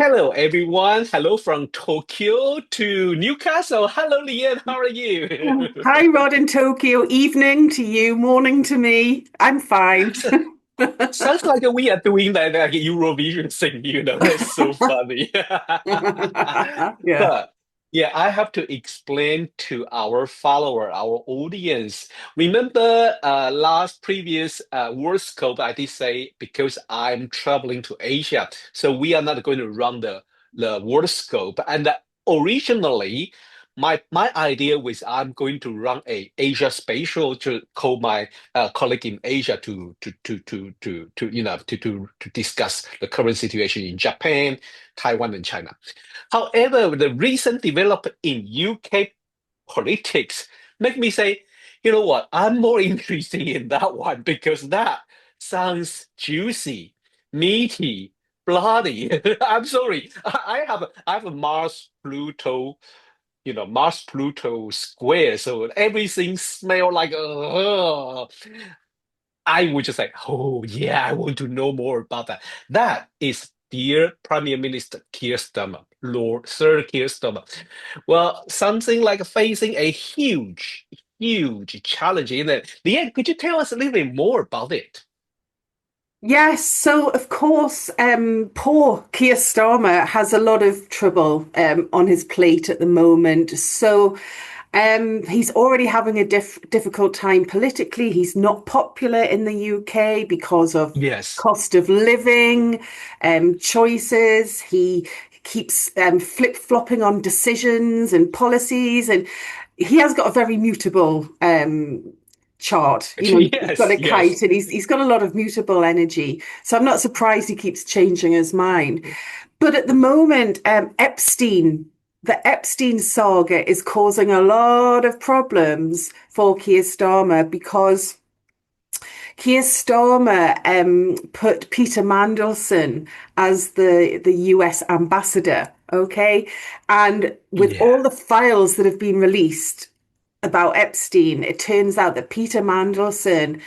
Hello, everyone. Hello from Tokyo to Newcastle. Hello, Lianne. How are you? Hi, Rod in Tokyo. Evening to you, morning to me. I'm fine. So- Sounds like we are doing like Eurovision thing, That's so funny. Yeah. But yeah, I have to explain to our follower, our audience. Remember, last previous Worldscope, I did say because I'm traveling to Asia, so we are not going to run the Worldscope. And originally, my idea was I'm going to run a Asia Spatial to call my colleague in Asia to discuss the current situation in Japan, Taiwan, and China. However, the recent development in UK politics make me say, you know what? I'm more interested in that one because that sounds juicy, meaty, bloody. I'm sorry. I have a Mars Pluto square, so everything smell like I would just say, oh yeah, I want to know more about that. That is dear Prime Minister Keir Starmer, Lord Sir Keir Starmer. Well, something like facing a huge challenge in it. Leanne, could you tell us a little bit more about it? Yes, so of course, poor Keir Starmer has a lot of trouble on his plate at the moment. He's already having a difficult time politically. He's not popular in the UK because of Yes. cost of living, choices. He keeps flip-flopping on decisions and policies, and he has got a very mutable chart. He's got Yes, a kite yes. and he's got a lot of mutable energy. So I'm not surprised he keeps changing his mind. But at the moment, the Epstein saga is causing a lot of problems for Keir Starmer because Keir Starmer put Peter Mandelson as the US ambassador. Okay. And with Yeah. all the files that have been released about Epstein, it turns out that Peter Mandelson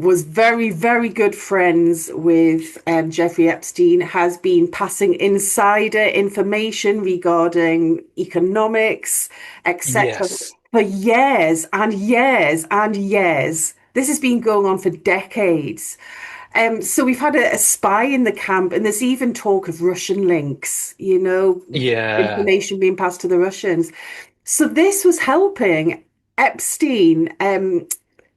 was very good friends with Jeffrey Epstein, has been passing insider information regarding economics, etc., Yes. for years and years and years. This has been going on for decades. So we've had a spy in the camp, and there's even talk of Russian links, Yeah. information being passed to the Russians. So this was helping Epstein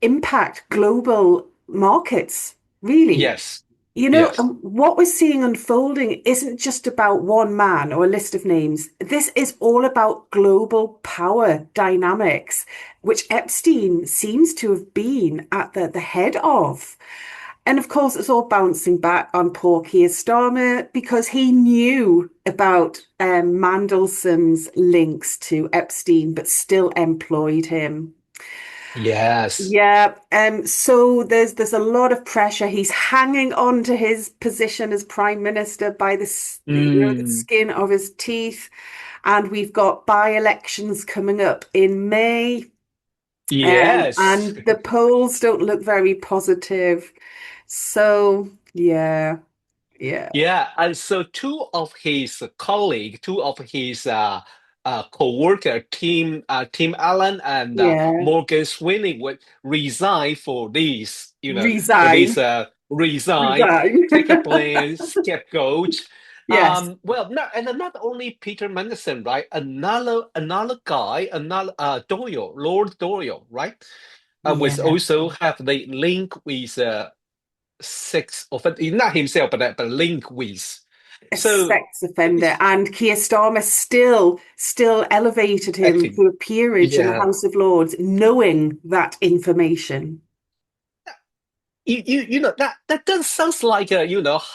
impact global markets, really. Yes. Yes. What we're seeing unfolding isn't just about one man or a list of names. This is all about global power dynamics, which Epstein seems to have been at the head of. And of course, it's all bouncing back on poor Keir Starmer because he knew about Mandelson's links to Epstein, but still employed him. Yes. Yeah, so there's a lot of pressure. He's hanging on to his position as prime minister by the Mm. skin of his teeth, and we've got by-elections coming up in May, Yes. and the polls don't look very positive. So yeah, yeah, Yeah, and so two of his co-worker, Tim Allen and yeah. Morgan Sweeney would resign for this, Resign, resign, resign. take a plan, scapegoat. Yes. Not only Peter Mandelson, right? Another guy, another Doyle, Lord Doyle, right? Was Yeah. also have the link with six of it, not himself, but link with. A So sex offender, and Keir Starmer still elevated him acting, to a peerage in the yeah, House of Lords, knowing that information. that does sounds like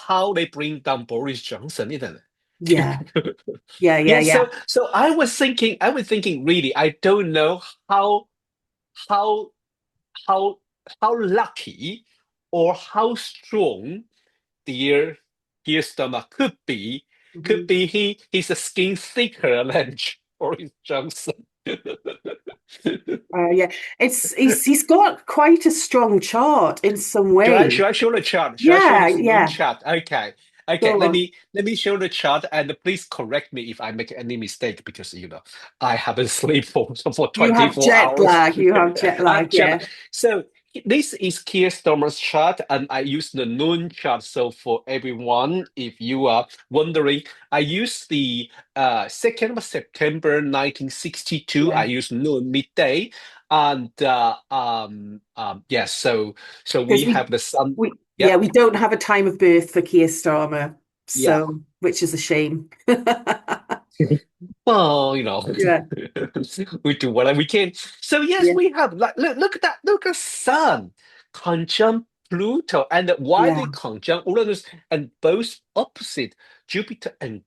how they bring down Boris Johnson, isn't Yeah, it? yeah, yeah, Yeah. yeah. So I was thinking, really, I don't know how how how lucky or how strong their stomach could be. Could Mhm. be he's a skin thicker than Boris Johnson. Yeah, he's got quite a strong chart in some Should I ways. show I show the chart? Should I show the Yeah, screen yeah, chart? Okay. Okay, Go on. let me show the chart and please correct me if I make any mistake because I haven't slept for You have 24 jet hours. lag. You have jet lag. Jeb, Yeah. so this is Keir Starmer's chart, and I use the noon chart. So for everyone, if you are wondering, I use the 2nd of September 1962. I Yeah. use noon midday, and yes. So we Because have the sun. yeah, Yep. we don't have a time of birth for Keir Starmer, Yeah. so which is a shame. Well, Yeah. we do whatever we can. So yes, Yeah. we have like look at that. Look at Sun conjunct Pluto, and why they Yeah. conjunct Uranus and both opposite Jupiter and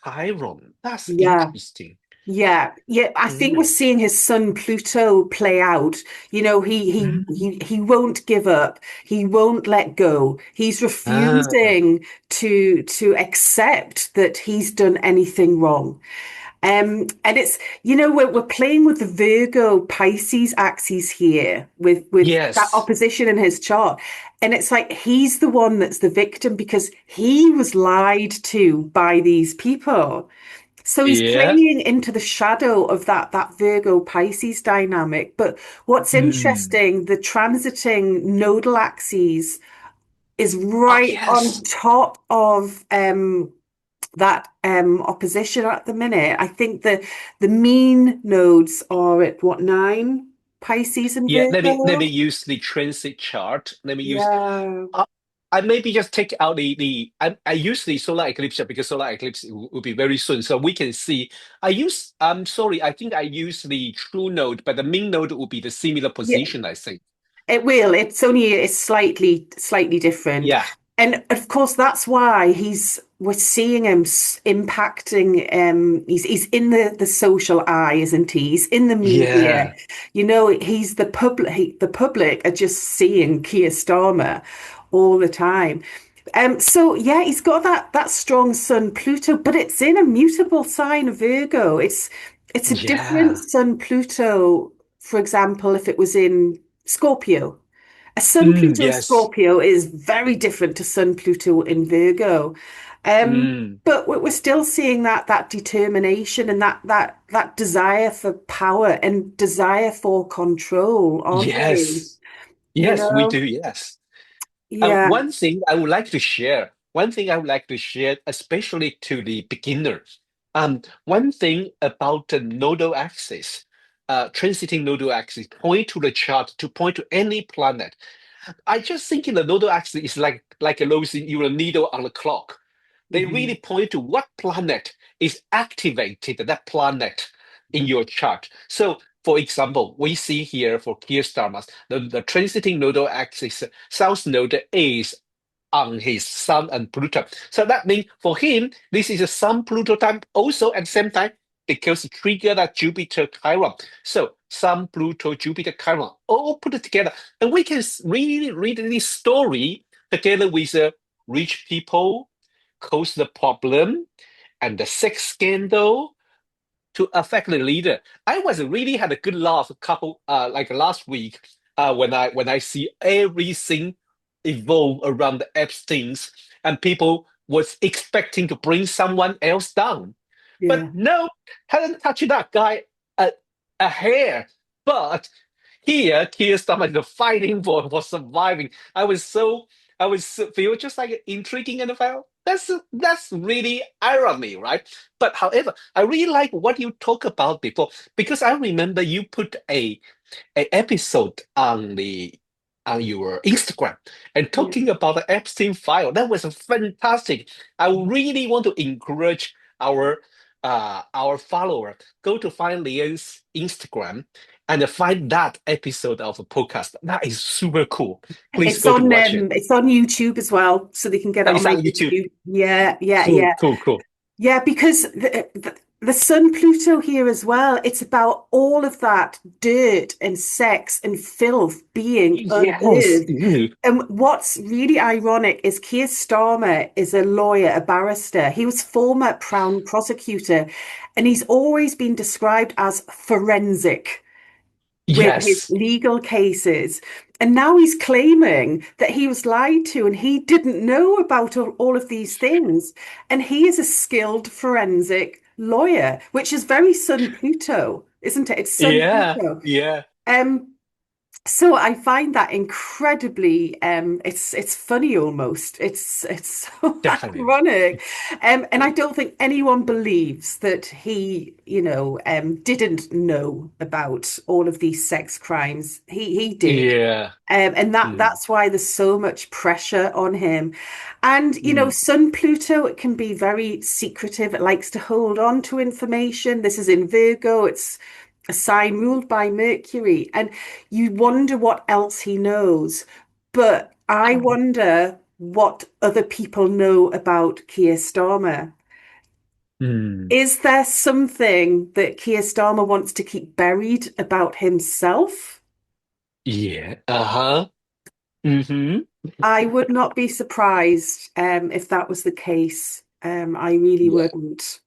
Chiron. That's Yeah. interesting. Yeah, yeah. I think we're Mm. seeing his son Pluto play out. You know, he won't give up. He won't let go. He's Ah, refusing to accept that he's done anything wrong. And it's, we're playing with the Virgo Pisces axes here with that yes. opposition in his chart. And it's like he's the one that's the victim because he was lied to by these people. So he's Yeah. playing into the shadow of that Virgo Pisces dynamic. But what's Mm. interesting, the transiting nodal axes is Oh, right on yes. top of that opposition at the minute. I think the mean nodes are at what, nine? Pisces and Yeah. Let me Virgo? use the transit chart. Let me use Yeah. Uh, I maybe just take out I use the solar eclipse because solar eclipse will be very soon, so we can see. I'm sorry, I think I use the true node, but the mean node will be the similar Yeah. position, I think. It will. It's slightly different. Yeah, And of course, that's why we're seeing him impacting. He's in the social eye, isn't he? He's in the media. yeah, He's the public. The public are just seeing Keir Starmer all the time. So yeah, he's got that strong sun Pluto, but it's in a mutable sign of Virgo. It's a different yeah. sun Pluto. For example, if it was in Scorpio. A Sun Mm, Pluto yes. Scorpio is very different to Sun Pluto in Virgo. Mm, But we're still seeing that determination and that desire for power and desire for control, aren't we? yes. You Yes, we know? do, yes. Yeah, One thing I would like to share, especially to the beginners. One thing about the nodal axis, transiting nodal axis, point to the chart to point to any planet. I just think the nodal axis is like a those your needle on the clock. They hmm, really point to what planet is activated, that planet in your chart. So, for example, we see here for Keir Starmer, the transiting nodal axis, south node is on his Sun and Pluto. So that means for him, this is a Sun Pluto time also at the same time because it triggered that Jupiter Chiron. So Sun, Pluto, Jupiter, Chiron all put it together. And we can really read this story together with rich people cause the problem and the sex scandal to affect the leader. I was really had a good laugh a couple like last week when I see everything evolve around the Epstein's and people was expecting to bring someone else down. But yeah. no, hadn't touched that guy a hair. But here, Keir Starmer is fighting for surviving. Feel just like intriguing and felt that's really irony, right? But however, I really like what you talked about before because I remember you put a episode on your Instagram and Yeah. talking about the Epstein file. That was fantastic. I really want to encourage our follower go to find Lianne's Instagram and find that episode of the podcast. That is super cool. Please go to watch it. It's on YouTube as well, so they can get it on It's my on YouTube. YouTube. Yeah, yeah, Cool, yeah. cool, cool. Yeah, because the Sun Pluto here as well, it's about all of that dirt and sex and filth being Yes. unearthed. And what's really ironic is Keir Starmer is a lawyer, a barrister. He was former Crown prosecutor, and he's always been described as forensic with his Yes. legal cases. And now he's claiming that he was lied to and he didn't know about all of these things. And he is a skilled forensic lawyer, which is very Sun Pluto, isn't it? It's Sun Yeah, Pluto. yeah, Um, so I find that incredibly it's funny almost. It's so definitely. ironic. And I don't think anyone believes that he, didn't know about all of these sex crimes. He did. Yeah. And that Mm, that's why there's so much pressure on him. And mm, Sun Pluto, it can be very secretive. It likes to hold on to information. This is in Virgo. It's a sign ruled by Mercury. And you wonder what else he knows. But I wonder what other people know about Keir Starmer. mm. Is there something that Keir Starmer wants to keep buried about himself? Yeah. Uh-huh. Mm-hmm. I would not be surprised if that was the case. I really Yeah. wouldn't,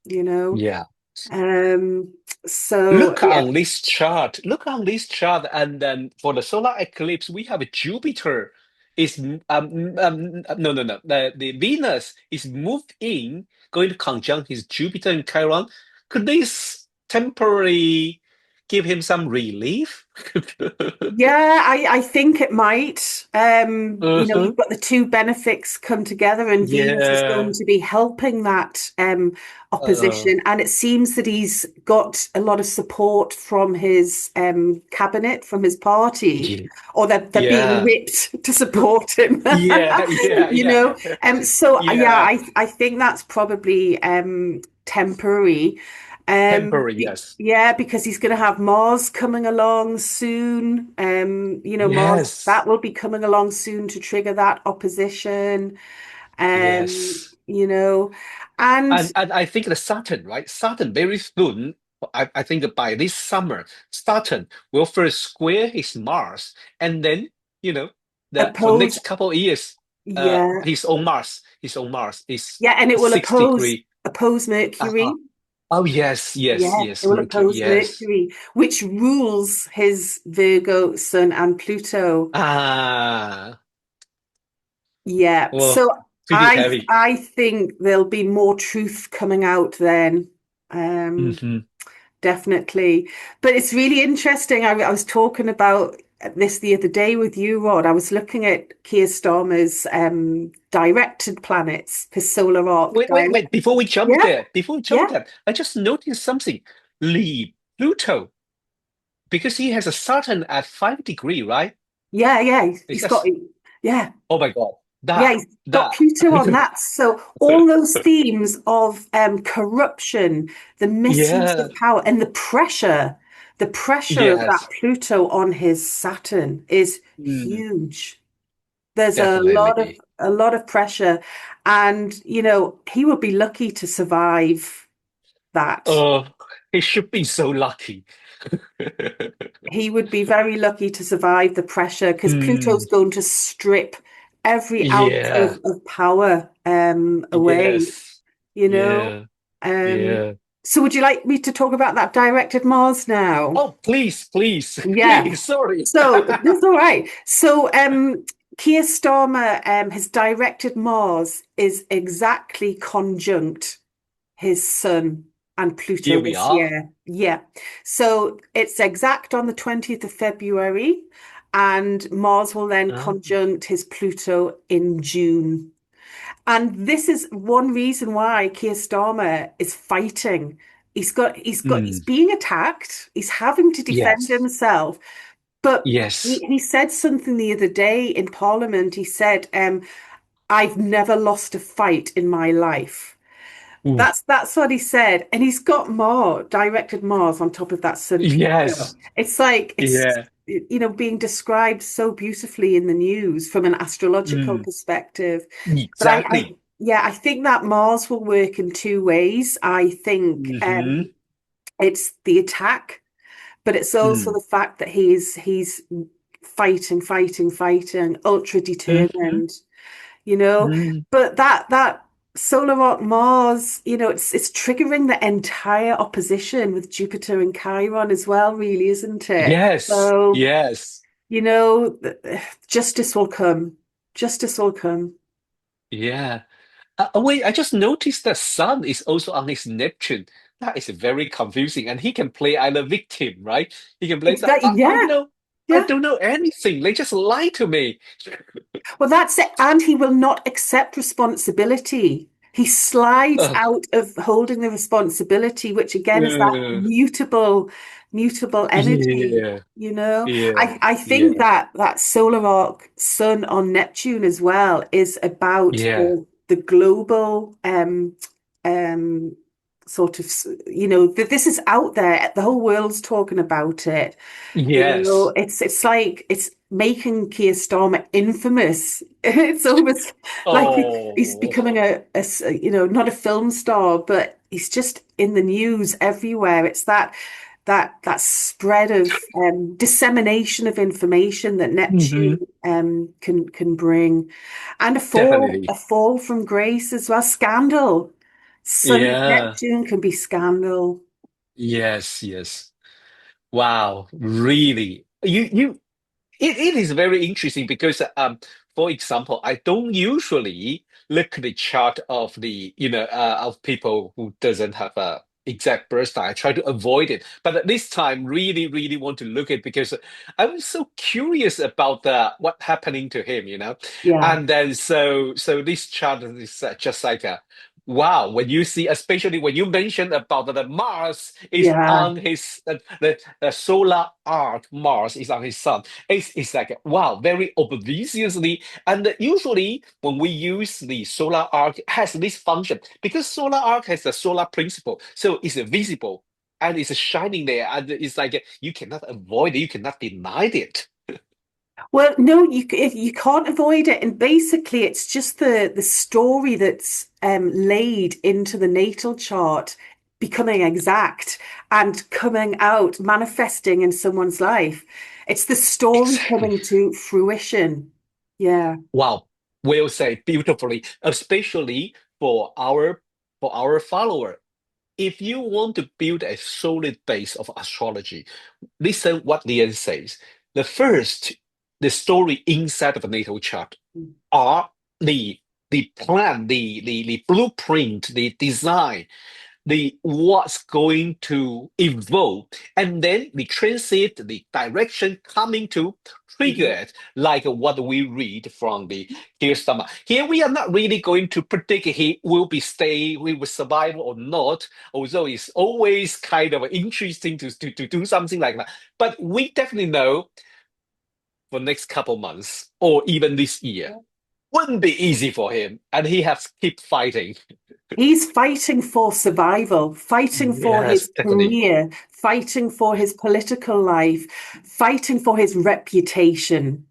you know. Yeah. Um, so Look yeah, on this chart. Look on this chart, and then for the solar eclipse, we have a Jupiter is no no no the Venus is moved in, going to conjunct his Jupiter and Chiron. Could this temporarily give him some relief? yeah, I think it might. You've Uh-huh. got the two benefics come together, and Venus is going Yeah. to be helping that Uh, opposition. And it seems that he's got a lot of support from his cabinet, from his party, yeah. or they're being Yeah. whipped to support him. Yeah. Yeah. You Yeah. know, so yeah, Yeah. I think that's probably temporary. Temporary, yes. Yeah, because he's going to have Mars coming along soon. Mars Yes. that will be coming along soon to trigger that opposition. Yes. And And I think the Saturn, right? Saturn very soon, I think by this summer, Saturn will first square his Mars, and then, you know, for oppose, next couple of years, yeah, his own Mars is yeah, and it will 6 degree. oppose Uh-huh. Mercury. Oh yes, yes, Yeah, it yes, will Mercury, oppose yes. Mercury, which rules his Virgo, Sun, and Pluto. Ah, Yeah, well, so pretty I heavy. I think there'll be more truth coming out then. Um, Hmm. Definitely. But it's really interesting. I was talking about this the other day with you, Rod. I was looking at Keir Starmer's directed planets, his solar arc Wait, wait, direct. wait. Yeah, Before we jump yeah, there, I just noticed something. Lee Pluto, because he has a Saturn at 5 degree, right? yeah. Is He's got that? yeah, Oh my God, yeah. that He's got that. Pluto on that. So all those themes of corruption, the misuse Yeah. of power, and the pressure of that Yes. Pluto on his Saturn is Mm, huge. There's definitely. a lot of pressure, and he would be lucky to survive that. Oh, he should be so lucky. He would be very lucky to survive the pressure because Pluto's Mm, going to strip every ounce yeah. of power away, Yes. you know. Yeah. Um, Yeah. so would you like me to talk about that directed Mars now? Oh, please, please, Yeah. please. Sorry. So that's all right. So Keir Starmer his directed Mars is exactly conjunct his Sun and Here Pluto we this are. year. Yeah. So it's exact on the 20th of February, and Mars will then Ah, conjunct his Pluto in June. And this is one reason why Keir Starmer is fighting. He's mm, being attacked. He's having to defend yes. himself. But Yes. he said something the other day in Parliament. He said, I've never lost a fight in my life. Ooh, That's what he said, and he's got Mars, directed Mars on top of that Sun Pluto. yes. It's like it's Yeah. being described so beautifully in the news from an astrological Mm, perspective. But exactly. yeah, I think that Mars will work in two ways. I think Hmm. it's the attack, but it's also Mm, the fact that he's fighting, ultra hmm. determined you know. Mm. But that solar arc Mars, it's triggering the entire opposition with Jupiter and Chiron as well, really, isn't it? Yes. So Yes. You know, justice will come. Justice will come. Yeah. Wait, I just noticed the sun is also on his Neptune. That is very confusing. And he can play either victim, right? He can play, Exactly. Yeah. I Yeah. don't know anything. They just lie to me. Well, that's it. And he will not accept responsibility. He slides Uh, out of holding the responsibility, which again is that uh, mutable energy. yeah, You know, yeah, I think yeah, that that solar arc sun on Neptune as well is about yeah. the global um sort of, you know, that this is out there. The whole world's talking about it. You know, Yes. it's like it's making Keir Starmer infamous. It's almost like he's Oh, becoming you know, not a film star, but he's just in the news everywhere. It's that spread of dissemination of information that Neptune hmm can bring, and definitely. a fall from grace as well. Scandal. Sun Yeah. Neptune can be scandal. Yes, yes. Wow, really. It is very interesting because, for example, I don't usually look at the chart of the, of people who doesn't have a exact birth time. I try to avoid it, but at this time, really, really want to look at because I was so curious about what happening to him, Yeah, and then so this chart is just like a. Wow, when you see, especially when you mentioned about the Mars is yeah. on his the solar arc, Mars is on his sun. It's like, wow, very obviously. And usually when we use the solar arc, it has this function because solar arc has the solar principle. So it's visible and it's shining there. And it's like you cannot avoid it, you cannot deny it. Well, no, you can't avoid it, and basically, it's just the story that's laid into the natal chart becoming exact and coming out, manifesting in someone's life. It's the story Exactly. coming to fruition. Yeah. Wow. Will say beautifully, especially for our follower. If you want to build a solid base of astrology, listen what Lian says. The first, the story inside of a natal chart are the plan, the blueprint, the design, the what's going to evolve, and then the transit, the direction coming to trigger Mhm. it, like what we read from the Keir Starmer. Here we are not really going to predict he will be stay, we will survive or not, although it's always kind of interesting to do something like that. But we definitely know for next couple months or even this year wouldn't be easy for him, and he has to keep fighting. He's fighting for survival, fighting for Yes, his definitely. career, fighting for his political life, fighting for his reputation.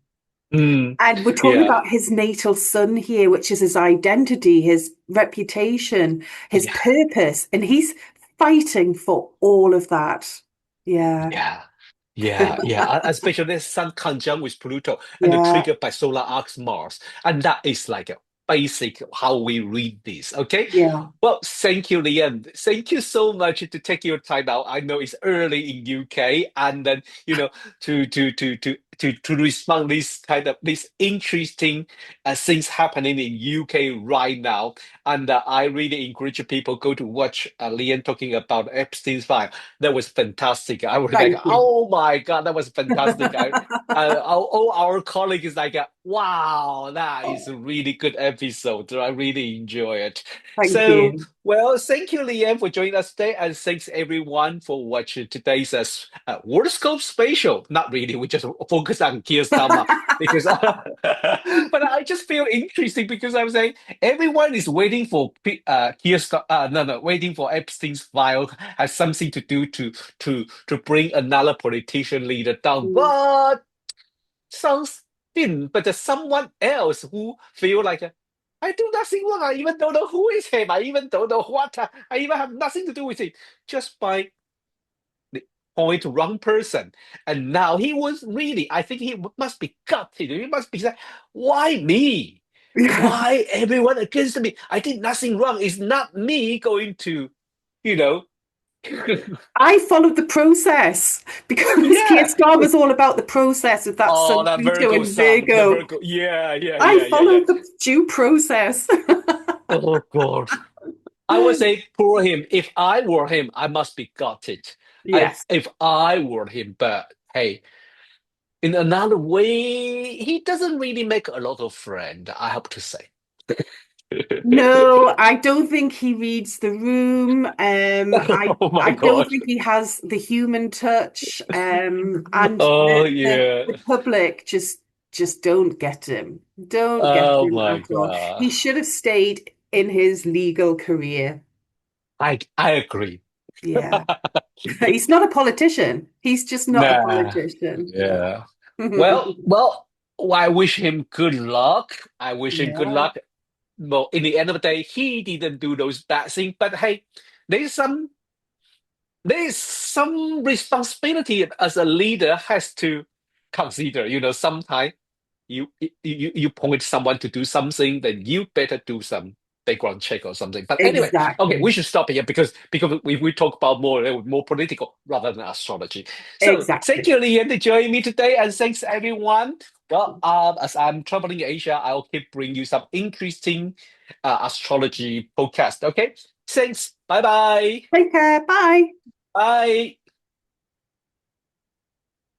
Mm, And we're talking yeah, about his natal sun here, which is his identity, his reputation, his yeah. purpose. And he's fighting for all of that. Yeah. Yeah, yeah. Especially the Sun conjunct with Pluto and the Yeah. trigger by solar arcs Mars, and that is like a basic how we read this. Okay. Yeah. Well, thank you, Liam. Thank you so much to take your time out. I know it's early in UK, and then to respond this kind of this interesting things happening in UK right now. And I really encourage people go to watch Liam talking about Epstein's file. That was fantastic. I was like, Thank you. oh my God, that was fantastic. All our colleagues is like, wow, that is a really good episode. I really enjoy it. Thank So, you. well, thank you, Liam, for joining us today, and thanks everyone for watching today's Worldscope Special. Not really, we just focus on Keir Starmer because, but I just feel interesting because I'm saying everyone is waiting for no, waiting for Epstein's file has something to do to bring another politician leader down. Mm. But sounds thin, but there's someone else who feel like I do nothing wrong. I even don't know who is him. I even don't know what. I even have nothing to do with it. Just by the point to wrong person. And now he was really, I think he must be gutted. He must be like, why me? Yeah. Why everyone against me? I did nothing wrong. It's not me going to, you know, I followed the process because Keir Yeah. Starmer's all about the process of that Oh, Sun, that Pluto, Virgo and sun, the Virgo. Virgo. Yeah, yeah, I yeah, yeah, yeah. followed the due process. Oh God. I would say poor him. If I were him, I must be gutted. Yes. If I were him, but hey, in another way, he doesn't really make a lot of friends, I have to say. No, I don't think he reads the room. Oh my I don't God. think he has the human touch. And Oh the yeah. public just don't get him. Don't get Oh him my at all. God. He should have stayed in his legal career. I agree. Yeah. He's not a politician. He's just not a Nah. politician. No. Yeah. Well, I wish him good luck. I wish him good Yeah, luck. Well, in the end of the day, he didn't do those bad things. But hey, there's some there's some responsibility as a leader has to consider. Sometimes you point someone to do something, then you better do some background check or something. But anyway, okay, we exactly. should stop here because we talk about more political rather than astrology. So thank Exactly. you, Lian, to join me today, and thanks everyone. Well, as I'm traveling in Asia, I'll keep bringing you some interesting astrology podcast. Okay, thanks. Bye bye. Take care. Bye. Bye.